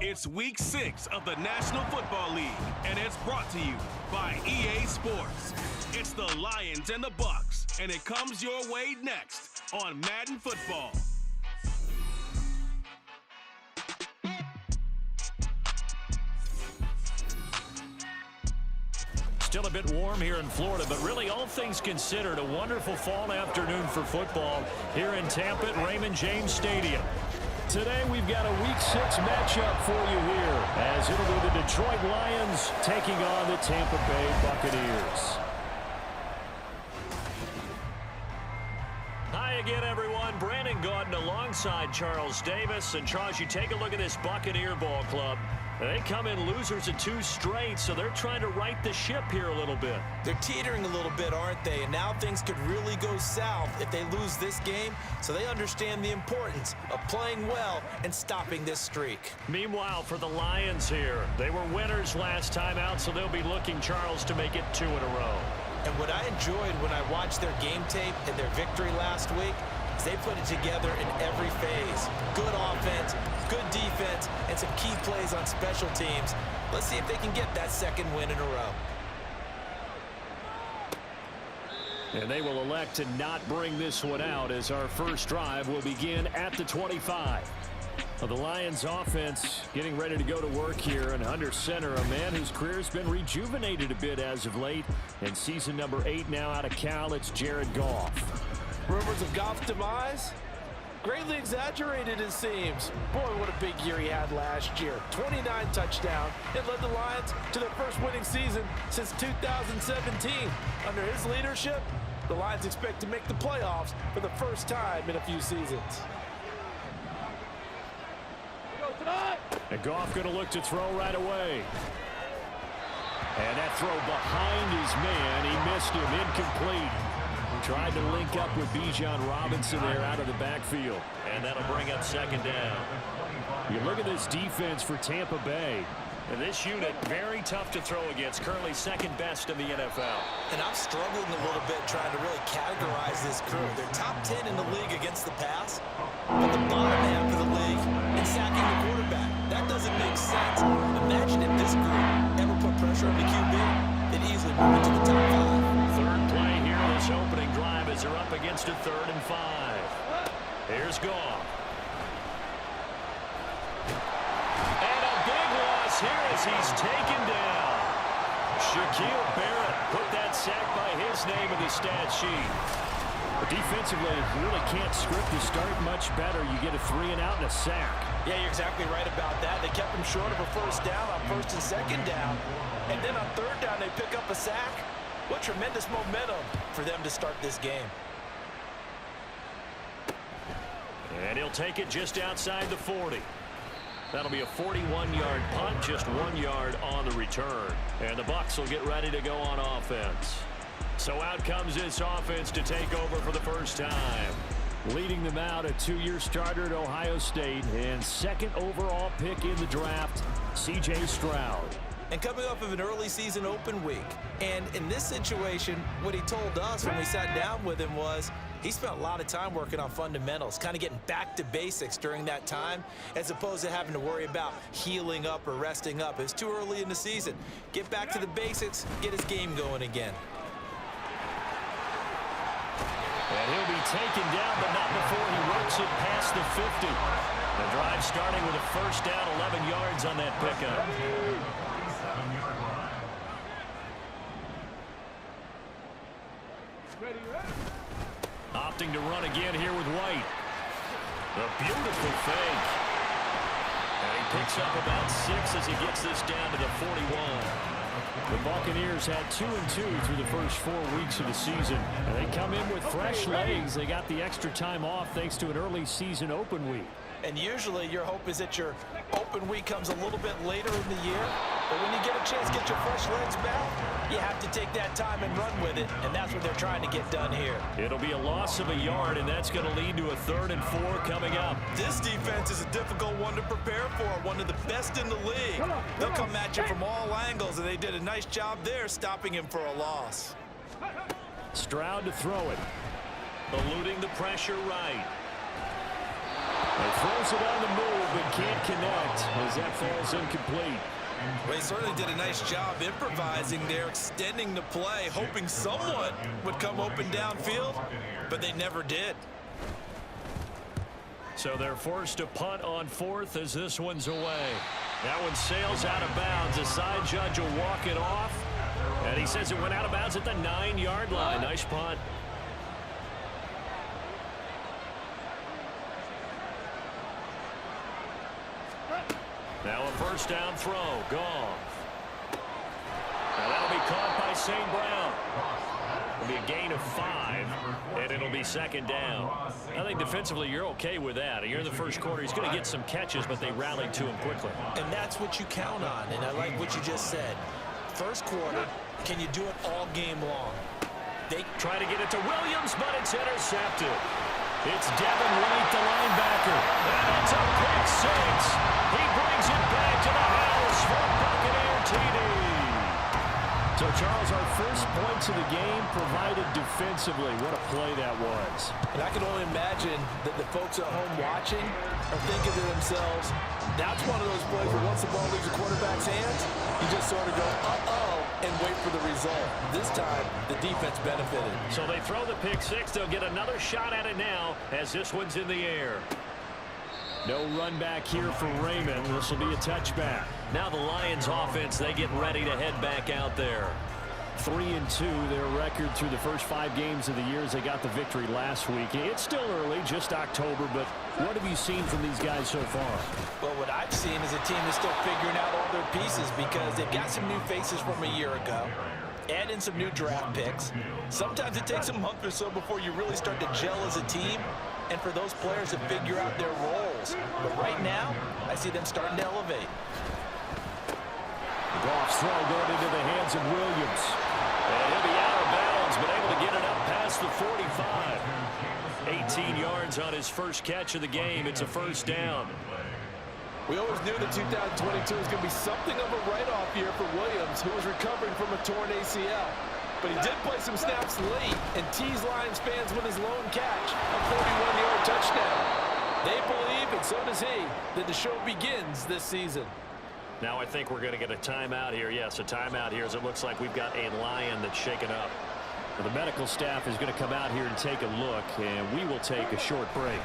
It's week 6 of the National Football League, and it's brought to you by EA Sports. It's the Lions and the Bucs, and it comes your way next on Madden Football. Still a bit warm here in Florida, but really all things considered, a wonderful fall afternoon for football here in Tampa at Raymond James Stadium. Today we've got a Week 6 matchup for you here, as it'll be the Detroit Lions taking on the Tampa Bay Buccaneers. Hi again, everyone. Brandon Gaudin alongside Charles Davis. And Charles, you take a look at this Buccaneer ball club. They come in losers of 2 straight, so they're trying to right the ship here a little bit. They're teetering a little bit, aren't they? And now things could really go south if they lose this game, so they understand the importance of playing well and stopping this streak. Meanwhile, for the Lions here, they were winners last time out, so they'll be looking, Charles, to make it 2 in a row. And what I enjoyed when I watched their game tape and their victory last week is they put it together in every phase. Good offense, good defense, and some key plays on special teams. Let's see if they can get that 2nd win in a row. And they will elect to not bring this one out, as our first drive will begin at the 25. Well, the Lions offense getting ready to go to work here, and under center, a man whose career has been rejuvenated a bit as of late. In season number 8 now out of Cal, it's Jared Goff. Rumors of Goff's demise? Greatly exaggerated, it seems. Boy, what a big year he had last year. 29 touchdowns. It led the Lions to their first winning season since 2017. Under his leadership, the Lions expect to make the playoffs for the first time in a few seasons. And Goff going to look to throw right away. And that throw behind his man. He missed him. Incomplete. Tried to link up with Bijan Robinson there out of the backfield. And that'll bring up 2nd down. You look at this defense for Tampa Bay. And this unit, very tough to throw against. Currently 2nd best in the NFL. And I'm struggling a little bit trying to really categorize this crew. They're top 10 in the league against the pass, but the bottom half of the league in sacking the quarterback. That doesn't make sense. Imagine if this group ever put pressure on the QB, they'd easily move into the top 5. Third play here, this opening drive, as they're up against a 3rd and 5. Here's Goff. And a big loss here as he's taken down. Shaquille Barrett put that sack by his name in the stat sheet. But defensively, you really can't script the start much better. You get a 3 and out and a sack. Yeah, you're exactly right about that. They kept him short of a 1st down on 1st and 2nd down. And then on 3rd down, they pick up a sack. What tremendous momentum for them to start this game. And he'll take it just outside the 40. That'll be a 41-yard punt, just 1 yard on the return. And the Bucs will get ready to go on offense. So out comes this offense to take over for the first time. Leading them out, a 2-year starter at Ohio State and 2nd overall pick in the draft, C.J. Stroud. And coming off of an early season open week. And in this situation, what he told us when we sat down with him was he spent a lot of time working on fundamentals, kind of getting back to basics during that time, as opposed to having to worry about healing up or resting up. It's too early in the season. Get back to the basics, get his game going again. And he'll be taken down, but not before he works it past the 50. The drive starting with a 1st down, 11 yards on that pickup. Opting to run again here with White. A beautiful fake. And he picks up about 6 as he gets this down to the 41. The Buccaneers had 2-2 through the first 4 weeks of the season. And they come in with fresh legs. They got the extra time off thanks to an early season open week. And usually your hope is that your open week comes a little bit later in the year. But when you get a chance to get your fresh legs back, you have to take that time and run with it. And that's what they're trying to get done here. It'll be a loss of a yard, and that's going to lead to a 3rd and 4 coming up. This defense is a difficult one to prepare for, one of the best in the league. They'll come at you from all angles, and they did a nice job there stopping him for a loss. Stroud to throw it. Eluding the pressure right. He throws it on the move but can't connect as that falls incomplete. Well, he certainly did a nice job improvising there, extending the play, hoping someone would come open downfield, but they never did. So they're forced to punt on fourth as this one's away. That one sails out of bounds. The side judge will walk it off. And he says it went out of bounds at the 9-yard line. Nice punt. Now a first down throw. Goff. Now that'll be caught by St. Brown. It'll be a gain of 5, and it'll be second down. I think defensively you're okay with that. You're in the first quarter. He's going to get some catches, but they rallied to him quickly. And that's what you count on, and I like what you just said. First quarter, can you do it all game long? They try to get it to Williams, but it's intercepted. It's Devin White, the linebacker. And it's a pick six. He brings it back to the house for Buccaneer TD. So, Charles, our first points of the game provided defensively. What a play that was. And I can only imagine that the folks at home watching are thinking to themselves, that's one of those plays where once the ball leaves the quarterback's hands, you just sort of go, uh-oh, and wait for the result. This time, the defense benefited. So they throw the pick six. They'll get another shot at it now as this one's in the air. No run back here for Raymond. This will be a touchback. Now the Lions offense, they get ready to head back out there. 3-2, their record through the first 5 games of the year as they got the victory last week. It's still early, just October, but what have you seen from these guys so far? Well, what I've seen is a team that's still figuring out all their pieces because they've got some new faces from a year ago. Add in some new draft picks. Sometimes it takes a month or so before you really start to gel as a team and for those players to figure out their roles. But right now, I see them starting to elevate. Goff's throw going into the hands of Williams. And he'll be out of bounds, but able to get it up past the 45. 18 yards on his first catch of the game. It's a first down. We always knew that 2022 was going to be something of a write-off year for Williams, who was recovering from a torn ACL. But he did play some snaps late and teased Lions fans with his lone catch, a 41-yard touchdown. They believe, and so does he, that the show begins this season. Now I think we're going to get a timeout here. Yes, a timeout here as it looks like we've got a Lion that's shaken up. Well, the medical staff is going to come out here and take a look, and we will take a short break.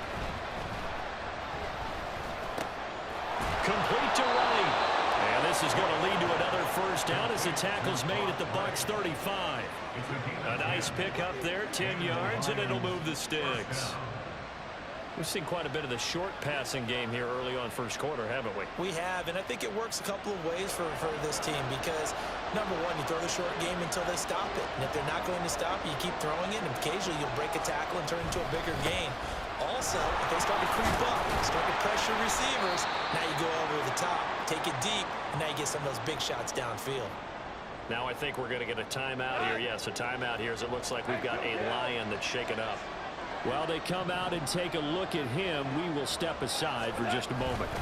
Complete to Wright. And this is going to lead to another first down as the tackle's made at the Bucs 35. A nice pick up there, 10 yards, and it'll move the sticks. We've seen quite a bit of the short passing game here early on first quarter, haven't we? We have, and I think it works a couple of ways for this team because, number one, you throw the short game until they stop it. And if they're not going to stop it, you keep throwing it, and occasionally you'll break a tackle and turn into a bigger gain. Also, if they start to creep up, start to pressure receivers, now you go over the top, take it deep, and now you get some of those big shots downfield. Now I think we're going to get a timeout here. Yes, a timeout here as it looks like we've got a Lion that's shaken up. While they come out and take a look at him, we will step aside for just a moment.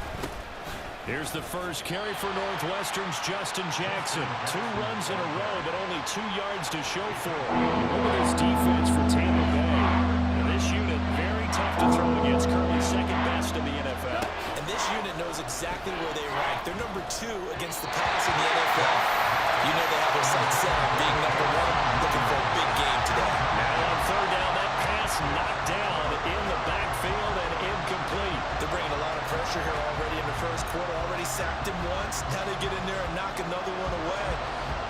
Here's the first carry for Northwestern's Justin Jackson. 2 runs in a row, but only 2 yards to show for him. Look at this defense for Tampa Bay. And this unit, very tough to throw against, currently second best in the NFL. And this unit knows exactly where they rank. They're number 2 against the pass in the NFL. You know they have their sights set on being number 1, looking for a big game today. Now on third down, that pass knocked down in the backfield and incomplete. They're bringing a lot of pressure here already in the first quarter. Already sacked him once. Now they get in there and knock another one away.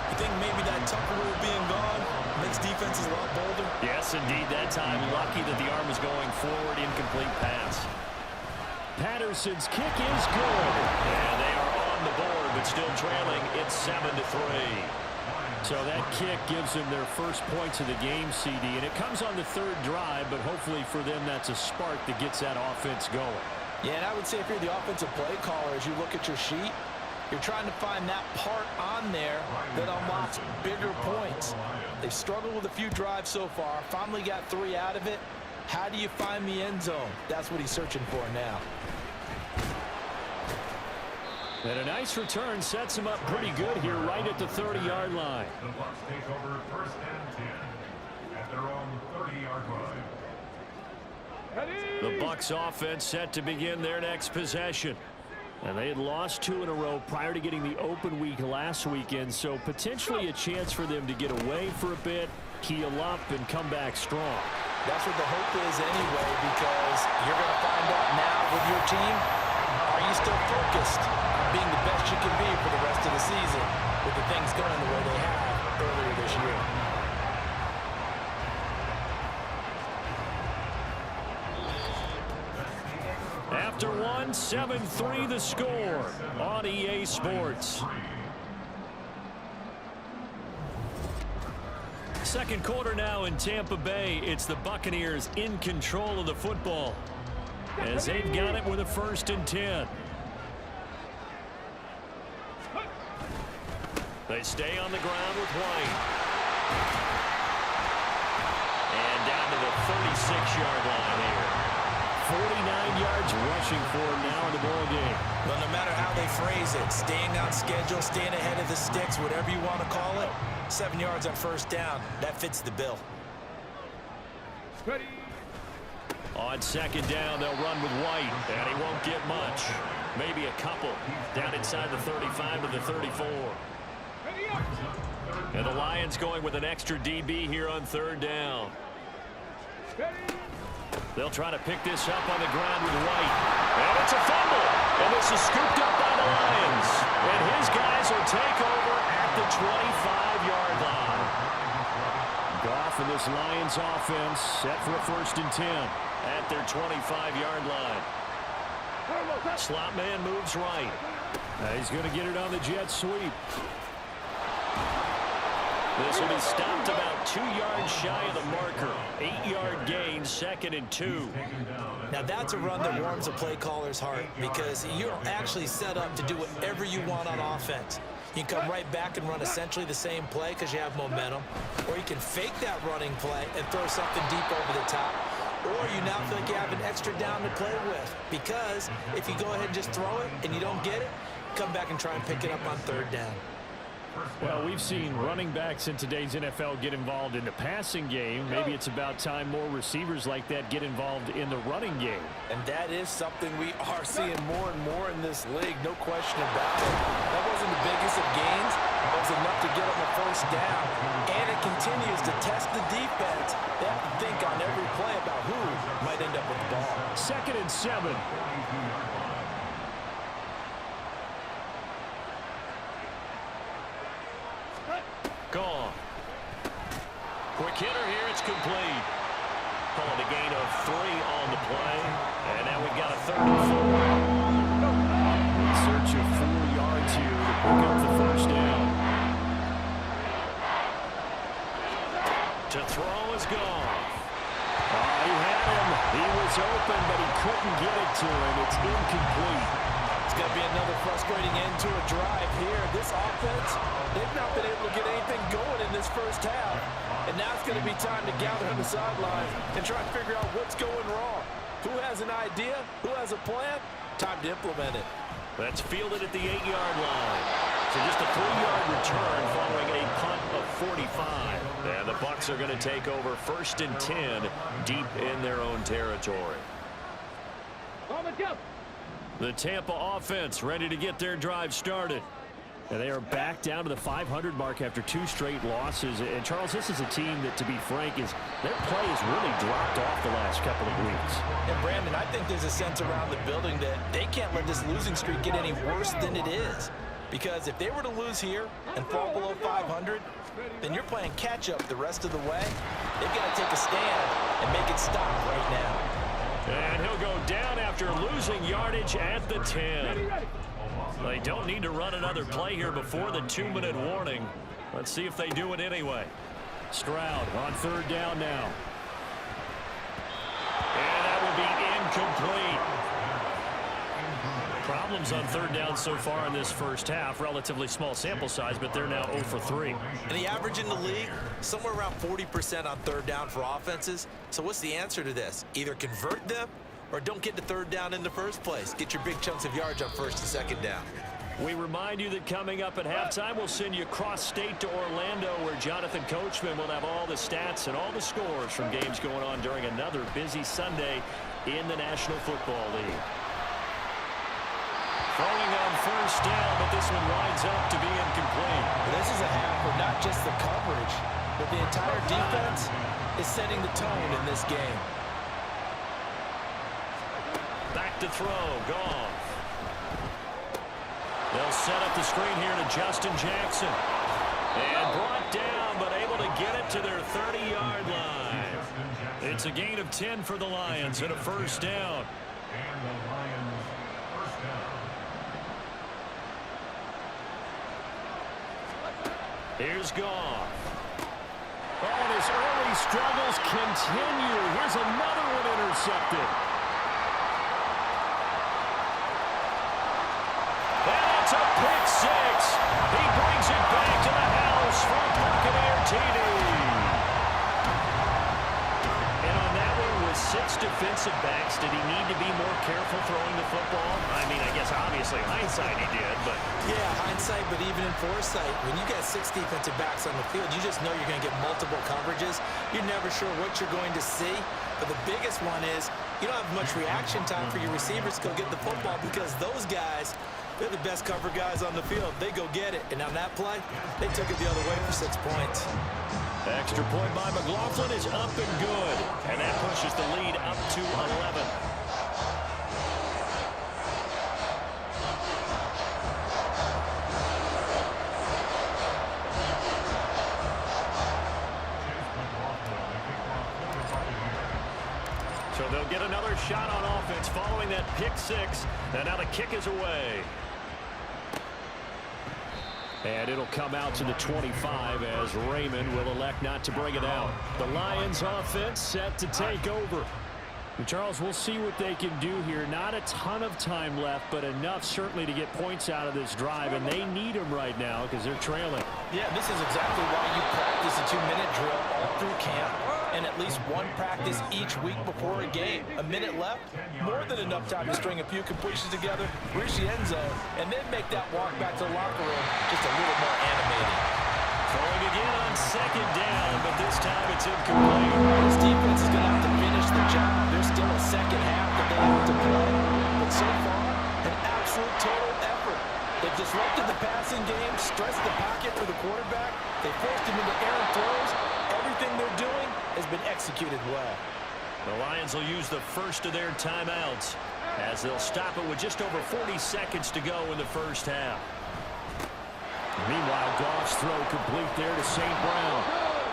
You think maybe that Tucker rule being gone makes defenses a lot bolder? Yes, indeed. That time, lucky that the arm was going forward. Incomplete pass. Patterson's kick is good. And they are on the board, but still trailing. It's 7-3. So that kick gives them their first points of the game, CD, and it comes on the third drive, but hopefully for them that's a spark that gets that offense going. Yeah, and I would say if you're the offensive play caller, as you look at your sheet, you're trying to find that part on there that unlocks bigger points. They've struggled with a few drives so far, finally got 3 out of it. How do you find the end zone? That's what he's searching for now. And a nice return sets him up pretty good here right at the 30-yard line. The Bucs take over 1st and 10 at their own 30-yard line. The Bucs offense set to begin their next possession. And they had lost 2 in a row prior to getting the open week last weekend, so potentially a chance for them to get away for a bit, heal up, and come back strong. That's what the hope is anyway, because you're going to find out now with your team, are you still focused on being the best you can be for the rest of the season with the things going the way they have earlier this year? After one, 7-3 the score on EA Sports. Second quarter now in Tampa Bay. It's the Buccaneers in control of the football as they've got it with a 1st and 10. They stay on the ground with White. And down to the 36-yard line here. 49 yards rushing for him now in the ball game. Well, no matter how they phrase it, staying on schedule, staying ahead of the sticks, whatever you want to call it, 7 yards on 1st down, that fits the bill. On 2nd down, they'll run with White, and he won't get much. Maybe a couple down inside the 35 to the 34. And the Lions going with an extra DB here on 3rd down. They'll try to pick this up on the ground with White. And it's a fumble. And this is scooped up by the Lions. And his guys will take over at the 25-yard line. Goff and this Lions offense set for a 1st and 10 at their 25-yard line. Slot man moves right. He's going to get it on the jet sweep. This will be stopped about 2 yards shy of the marker. 8-yard gain, 2nd and 2. Now that's a run that warms a play caller's heart because you're actually set up to do whatever you want on offense. You can come right back and run essentially the same play because you have momentum, or you can fake that running play and throw something deep over the top, or you now feel like you have an extra down to play with because if you go ahead and just throw it and you don't get it, come back and try and pick it up on 3rd down. Well, we've seen running backs in today's NFL get involved in the passing game. Maybe it's about time more receivers like that get involved in the running game. And that is something we are seeing more and more in this league, no question about it. That wasn't the biggest of gains. It was enough to get them a 1st down. And it continues to test the defense. They have to think on every play about who might end up with the ball. 2nd and 7. Gone. Quick hitter here. It's complete. Called a gain of 3 on the play. And now we've got a 3rd and 4. In search of 4 yards here to pick up the 1st down. To throw is gone. He had him. He was open, but he couldn't get it to him. It's incomplete. It's going to be another frustrating end to a drive here. This offense, they've not been able to get anything going in this 1st half. And now it's going to be time to gather on the sidelines and try to figure out what's going wrong. Who has an idea? Who has a plan? Time to implement it. That's fielded at the 8-yard line. So just a 3-yard return following a punt of 45. And the Bucs are going to take over 1st and 10 deep in their own territory. The Tampa offense ready to get their drive started. And they are back down to the 500 mark after 2 straight losses. And, Charles, this is a team that, to be frank, their play has really dropped off the last couple of weeks. And, Brandon, I think there's a sense around the building that they can't let this losing streak get any worse than it is. Because if they were to lose here and fall below 500, then you're playing catch-up the rest of the way. They've got to take a stand and make it stop right now. And he'll go down after losing yardage at the 10. They don't need to run another play here before the 2-minute warning. Let's see if they do it anyway. Stroud on 3rd down now. And that will be incomplete. Problems on 3rd down so far in this 1st half. Relatively small sample size, but they're now 0 for 3. And the average in the league, somewhere around 40% on 3rd down for offenses. So what's the answer to this? Either convert them or don't get to 3rd down in the first place. Get your big chunks of yards on 1st and 2nd down. We remind you that coming up at halftime, we'll send you cross-state to Orlando, where Jonathan Coachman will have all the stats and all the scores from games going on during another busy Sunday in the National Football League. Throwing on first down, but this one winds up to be incomplete. This is a half where not just the coverage, but the entire defense is setting the tone in this game. Back to throw, Goff. They'll set up the screen here to Justin Jackson. And brought down, but able to get it to their 30-yard line. It's a gain of 10 for the Lions and a first down. Here's Goff. Oh, and his early struggles continue. Here's another one intercepted. And it's a pick six. He brings it back to the house for a Buccaneer TD. And on that one, with 6 defensive backs, did he need to be more careful throwing the football? I mean, I guess obviously hindsight he did, but... Yeah, hindsight, but even in foresight, when you got 6 defensive backs on the field, you just know you're going to get multiple coverages. You're never sure what you're going to see. But the biggest one is you don't have much reaction time for your receivers to go get the football, because those guys, they're the best cover guys on the field. They go get it. And on that play, they took it the other way for 6 points. Extra point by McLaughlin is up and good. And that pushes the lead up to 11. So they'll get another shot on offense following that pick six. And now the kick is away. And it'll come out to the 25 as Raymond will elect not to bring it out. The Lions offense set to take over. And Charles, we'll see what they can do here. Not a ton of time left, but enough certainly to get points out of this drive. And they need them right now because they're trailing. Yeah, this is exactly why you practice a 2-minute drill all through camp, and at least one practice each week before a game. A minute left, more than enough time to string a few completions together, reach the end zone, and then make that walk back to the locker room just a little more animated. Throwing again on second down, but this time it's incomplete. This defense is going to have to finish the job. There's still a second half that they have to play, but so far, an absolute total effort. They've disrupted the passing game, stressed the pocket for the quarterback. They forced him into errant throws. Everything they're doing has been executed well. The Lions will use the first of their timeouts as they'll stop it with just over 40 seconds to go in the first half. Meanwhile, Goff's throw complete there to St. Brown.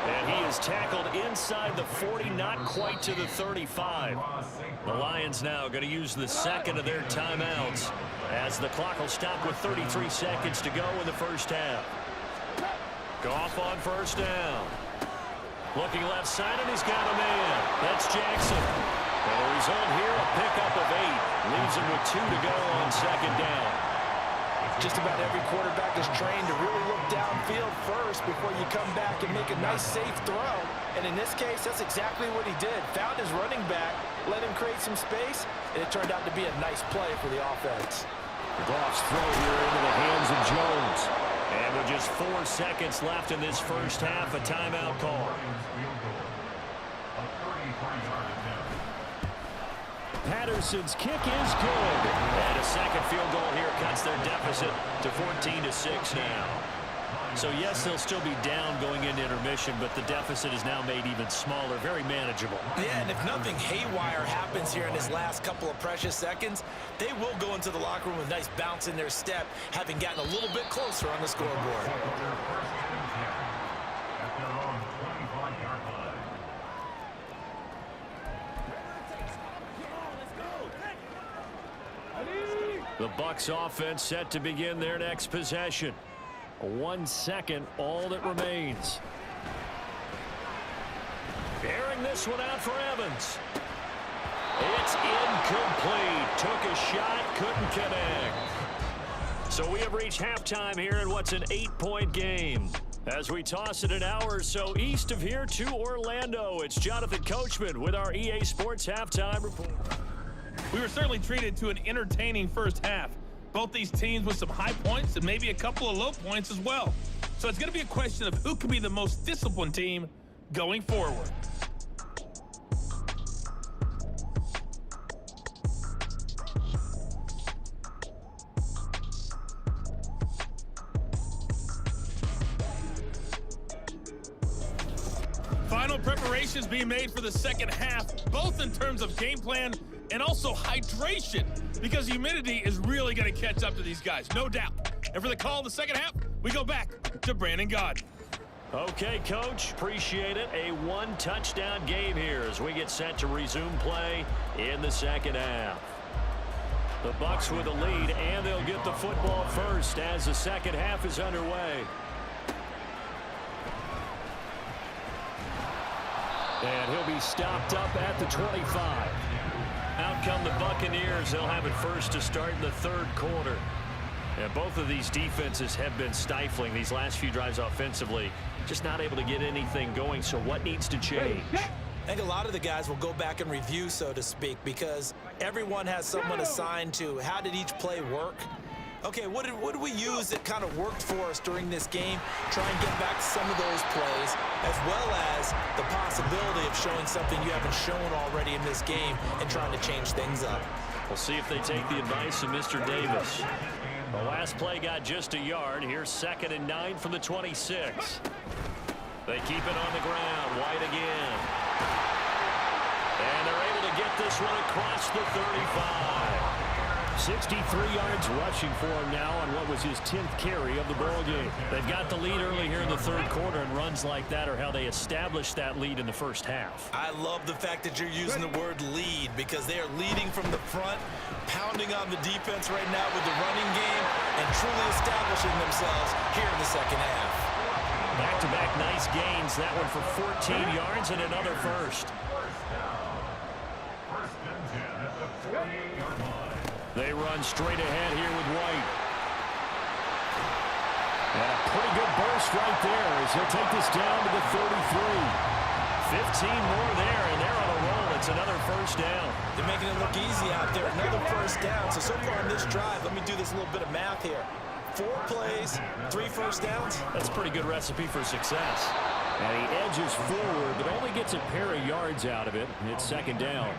And he is tackled inside the 40, not quite to the 35. The Lions now going to use the second of their timeouts as the clock will stop with 33 seconds to go in the first half. Goff on first down. Looking left side, and he's got a man. That's Jackson. And the result here, a pickup of 8. Leaves him with 2 to go on second down. Just about every quarterback is trained to really look downfield first before you come back and make a nice, safe throw. And in this case, that's exactly what he did. Found his running back, let him create some space, and it turned out to be a nice play for the offense. Goff's throw here into the hands of Jones. And with just 4 seconds left in this first half, a timeout call. Patterson's kick is good. And a second field goal here cuts their deficit to 14-6 now. So, yes, they'll still be down going into intermission, but the deficit is now made even smaller, very manageable. Yeah, and if nothing haywire happens here in his last couple of precious seconds, they will go into the locker room with a nice bounce in their step, having gotten a little bit closer on the scoreboard. The Bucs offense set to begin their next possession. 1 second, all that remains. Airing this one out for Evans. It's incomplete. Took a shot, couldn't connect. So we have reached halftime here in what's an 8-point game. As we toss it an hour or so east of here to Orlando, it's Jonathan Coachman with our EA Sports Halftime Report. We were certainly treated to an entertaining first half, Both these teams with some high points and maybe a couple of low points as well. So it's going to be a question of who can be the most disciplined team going forward. Final preparations being made for the second half, both in terms of game plan and also hydration, because humidity is really going to catch up to these guys, no doubt. And for the call of the second half, we go back to Brandon Gaudin. Okay, Coach, appreciate it. A one-touchdown game here as we get set to resume play in the second half. The Bucs with the lead, and they'll get the football first as the second half is underway. And he'll be stopped up at the 25. Out come the Buccaneers. They'll have it first to start in the third quarter. And both of these defenses have been stifling these last few drives offensively. Just not able to get anything going. So what needs to change? I think a lot of the guys will go back and review, so to speak, because everyone has someone assigned to how did each play work. Okay, what did we use that kind of worked for us during this game? Try and get back to some of those plays, as well as the possibility of showing something you haven't shown already in this game and trying to change things up. We'll see if they take the advice of Mr. Davis. The last play got just a yard. Here's 2nd and 9 from the 26. They keep it on the ground. White again. And they're able to get this one across the 35. 63 yards rushing for him now on what was his 10th carry of the ball game. They've got the lead early here in the third quarter, and runs like that are how they established that lead in the first half. I love the fact that you're using the word lead, because they are leading from the front, pounding on the defense right now with the running game, and truly establishing themselves here in the second half. Back-to-back nice gains. That one for 14 yards and another first. They run straight ahead here with White. And a pretty good burst right there as he'll take this down to the 33. 15 more there, and they're on a roll. It's another first down. They're making it look easy out there. Another first down. So far in this drive, let me do this little bit of math here. 4 plays, 3 first downs. That's a pretty good recipe for success. And he edges forward, but only gets a pair of yards out of it. It's second down.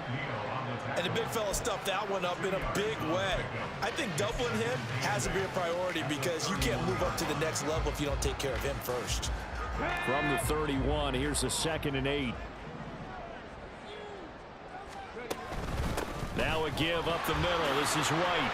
And the big fella stuffed that one up in a big way. I think doubling him has to be a priority, because you can't move up to the next level if you don't take care of him first. From the 31, here's a 2nd and 8. Now a give up the middle. This is White.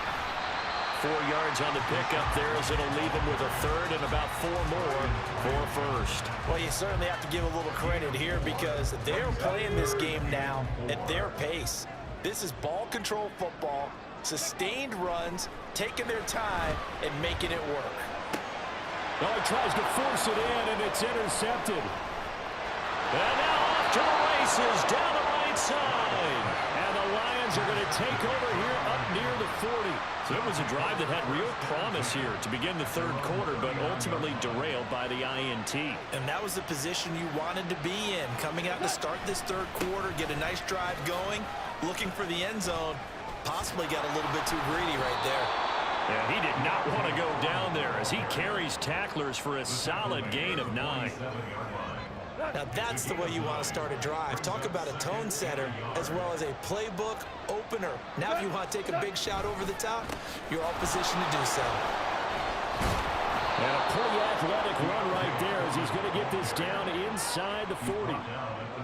4 yards on the pickup there, as it'll leave him with a third and about 4 more for first. Well, you certainly have to give a little credit here, because they're playing this game now at their pace. This is ball control football, sustained runs, taking their time, and making it work. Oh, he tries to force it in, and it's intercepted. And now off to the races, down the right side. And the Lions are going to take over here up near the 40. So it was a drive that had real promise here to begin the third quarter, but ultimately derailed by the INT. And that was the position you wanted to be in, coming out to start this third quarter, get a nice drive going, looking for the end zone. Possibly got a little bit too greedy right there. Yeah, he did not want to go down there as he carries tacklers for a solid gain of 9. Now that's the way you want to start a drive. Talk about a tone setter as well as a playbook opener. Now if you want to take a big shot over the top, you're all positioned to do so. And a pretty athletic run right there as he's going to get this down inside the 40.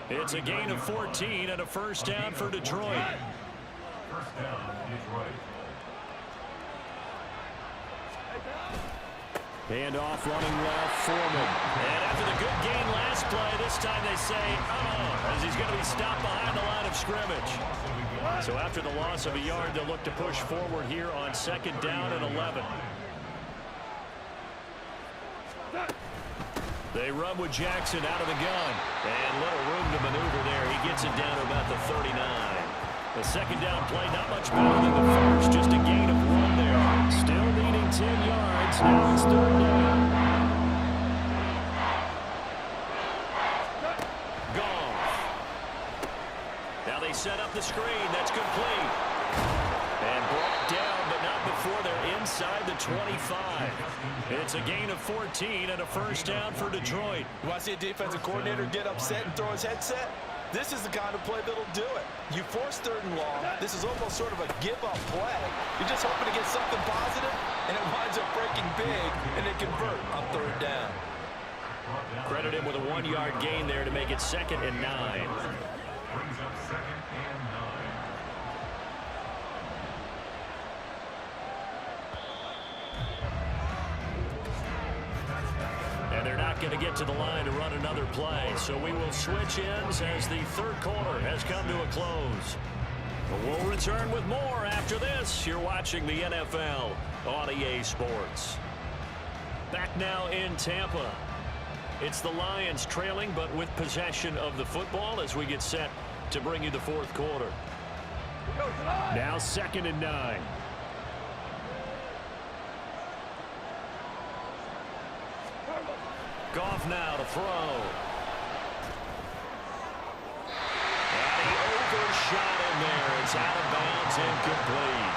It's a gain of 14 and a first down for Detroit. First down, Detroit. Hand off running left, Foreman. And after the good gain last play, this time they say, as he's going to be stopped behind the line of scrimmage. So after the loss of a yard, they'll look to push forward here on 2nd down and 11. They run with Jackson out of the gun. And little room to maneuver there. He gets it down to about the 39. The second down play, not much better than the first. Just a gain of 1 there. Still needing 10 yards. Now it's 3rd down. Goff. Now they set up the screen. That's complete. And brought down, but not before they're inside the 25. It's a gain of 14 and a first down for Detroit. You want to see a defensive coordinator get upset and throw his headset? This is the kind of play that'll do it. You force 3rd and long. This is almost sort of a give-up play. You're just hoping to get something positive, and it winds up breaking big, and they convert on 3rd down. Credit him with a 1-yard gain there to make it 2nd and 9. Brings up 2nd and 9. And they're not going to get to the line to run another play, so we will switch ends as the 3rd quarter has come to a close. But we'll return with more after this. You're watching the NFL on EA Sports. Back now in Tampa. It's the Lions trailing, but with possession of the football as we get set to bring you the 4th quarter. Now 2nd and 9. Goff now to throw. And he overshot him there. It's out of bounds, incomplete.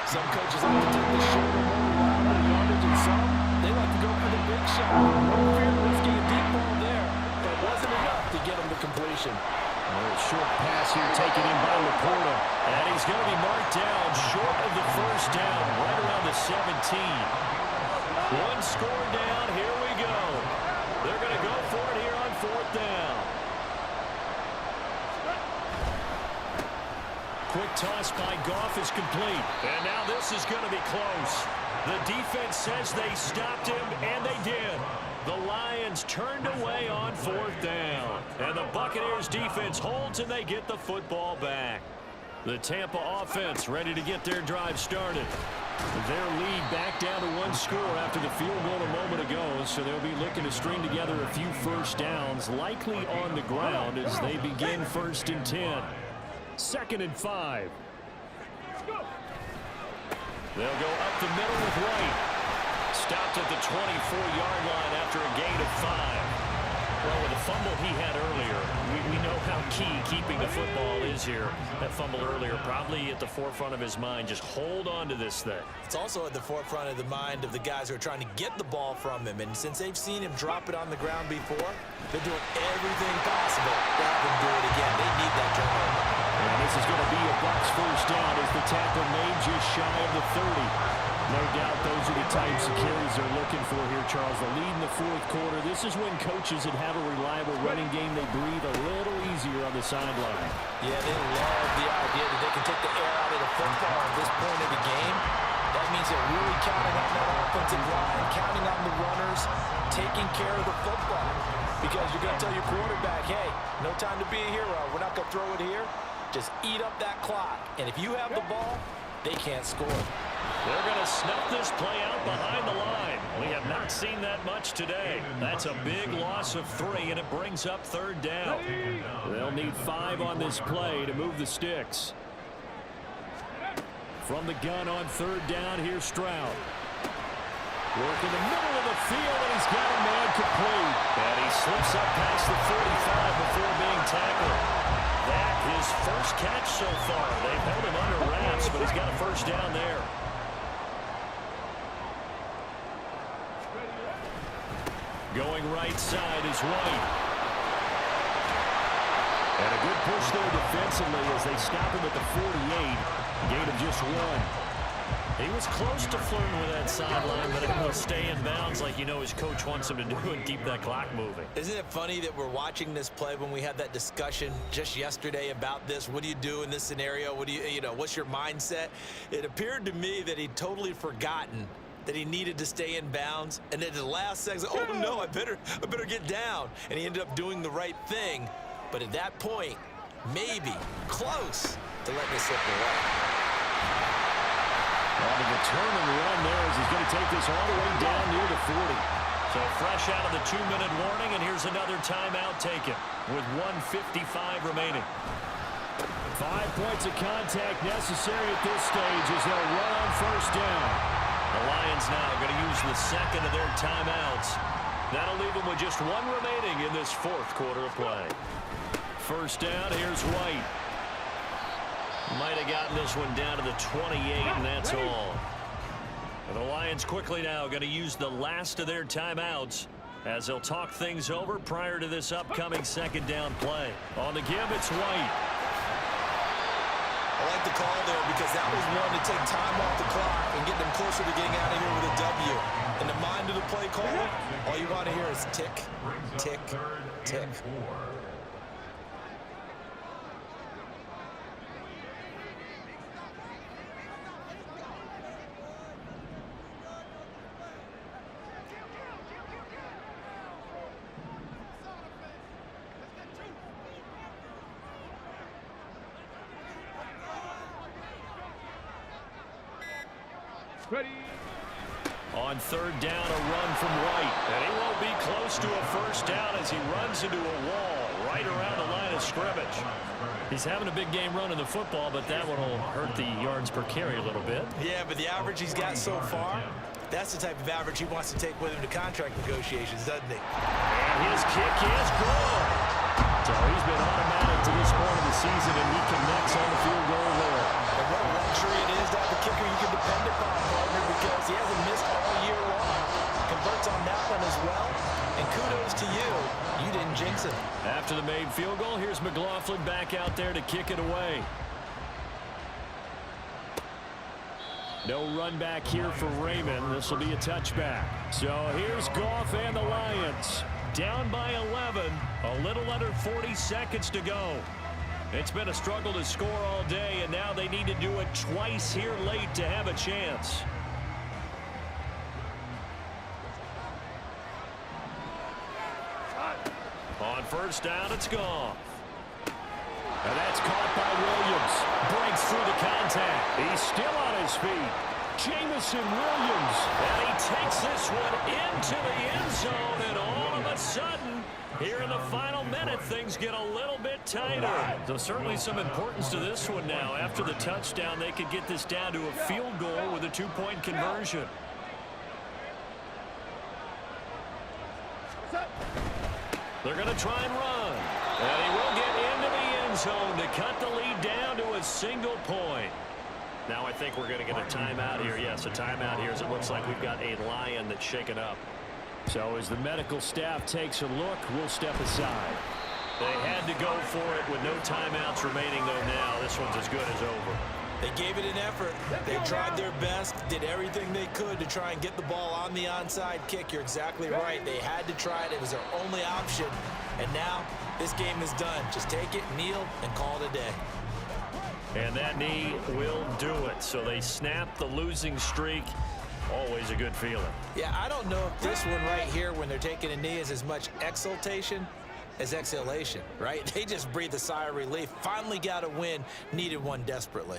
Some coaches like to take the shoulder route on yardage, and some, they like to go for the big shot. No fear risking a deep ball there, but it wasn't enough to get him to completion. A short pass here taken in by Laporta. And he's going to be marked down short of the first down, right around the 17. 1 score down. Here we go. They're going to go for it here on 4th down. Quick toss by Goff is complete. And now this is going to be close. The defense says they stopped him, and they did. The Lions turned away on 4th down. And the Buccaneers defense holds, and they get the football back. The Tampa offense ready to get their drive started. Their lead back down to 1 score after the field goal a moment ago, so they'll be looking to string together a few first downs, likely on the ground as they begin 1st and 10. 2nd and 5. They'll go up the middle with White. Stopped at the 24-yard line after a gain of 5. Well, with the fumble he had earlier, we know how key keeping the football is here. That fumble earlier probably at the forefront of his mind. Just hold on to this thing. It's also at the forefront of the mind of the guys who are trying to get the ball from him. And since they've seen him drop it on the ground before, they're doing everything possible to have him do it again. They need that turnover. And this is going to be a Bucs first down as the Tampa made just shy of the 30. No doubt those are the types of carries they're looking for here, Charles. The lead in the 4th quarter. This is when coaches that have a reliable running game, they breathe a little easier on the sideline. Yeah, they love the idea that they can take the air out of the football at this point of the game. That means they're really counting on that offensive line, counting on the runners, taking care of the football. Because you're going to tell your quarterback, hey, no time to be a hero. We're not going to throw it here. Just eat up that clock. And if you have the ball, they can't score. They're going to snuff this play out behind the line. We have not seen that much today. That's a big loss of 3, and it brings up 3rd down. They'll need 5 on this play to move the sticks. From the gun on 3rd down, here's Stroud. Work in the middle of the field, and he's got a man complete. And he slips up past the 45 before being tackled. That his first catch so far. They've held him under wraps, but he's got a first down there. Going right side is White. And a good push there defensively as they stop him at the 48. Gain of just 1. He was close to flirting with that sideline, but it will stay in bounds like you know his coach wants him to do and keep that clock moving. Isn't it funny that we're watching this play when we had that discussion just yesterday about this? What do you do in this scenario? What do you know, what's your mindset? It appeared to me that he'd totally forgotten that he needed to stay in bounds, and then the last second, oh no, I better get down. And he ended up doing the right thing. But at that point, maybe close to letting it slip away. On the determined run there as he's going to take this all the way down near the 40. So fresh out of the 2-minute warning, and here's another timeout taken with 1:55 remaining. 5 points of contact necessary at this stage as they'll run on first down. The Lions now going to use the second of their timeouts. That'll leave them with just 1 remaining in this 4th quarter of play. First down, here's White. Might have gotten this one down to the 28, and that's all. The Lions quickly now going to use the last of their timeouts as they'll talk things over prior to this upcoming second down play. On the give, it's White. I like the call there because that was one to take time off the clock and get them closer to getting out of here with a W. In the mind of the play caller, all you want to hear is tick, tick, tick. Ready. On third down, a run from White. And he won't be close to a first down as he runs into a wall right around the line of scrimmage. He's having a big game running the football, but that one will hurt the yards per carry a little bit. Yeah, but the average he's got so far, that's the type of average he wants to take with him to contract negotiations, doesn't he? And his kick is good. So he's been automatic to this point of the season, and he connects on the field goal there. And what a luxury it is to have a kicker you can depend upon, partner, because he hasn't missed all year long. Converts on that one as well. And kudos to you. You didn't jinx him. After the made field goal, here's McLaughlin back out there to kick it away. No run back here for Raymond. This will be a touchback. So here's Goff and the Lions. Down by 11. A little under 40 seconds to go. It's been a struggle to score all day, and now they need to do it twice here late to have a chance. On first down, it's Goff. And that's caught by Williams. Breaks through the contact. He's still on his feet. Jamison Williams. And he takes this one into the end zone, and all of a sudden, here in the final minute, things get a little bit tighter. So certainly some importance to this one now. After the touchdown, they could get this down to a field goal with a two-point conversion. They're going to try and run. And he will get into the end zone to cut the lead down to a single point. Now I think we're going to get a timeout here. Yes, a timeout here as it looks like we've got a Lion that's shaken up. So as the medical staff takes a look, we'll step aside. They had to go for it with no timeouts remaining, though. Now this one's as good as over. They gave it an effort. They tried their best, did everything they could to try and get the ball on the onside kick. You're exactly right. They had to try it. It was their only option. And now this game is done. Just take it, kneel, and call it a day. And that knee will do it. So they snap the losing streak. Always a good feeling. Yeah, I don't know if this one right here, when they're taking a knee, is as much exultation as exhalation, right? They just breathed a sigh of relief. Finally got a win. Needed one desperately.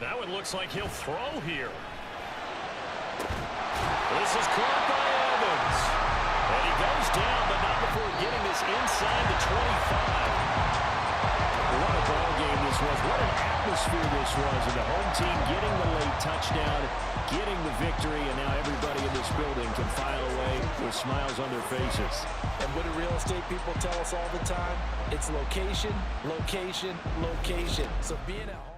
That one looks like he'll throw here. This is caught by Evans. And he goes down, but not before getting this inside the 25. What a ball game this was. What an atmosphere this was. And the home team getting the late touchdown, getting the victory, and now everybody in this building can file away with smiles on their faces. And what do real estate people tell us all the time? It's location, location, location. So being at home.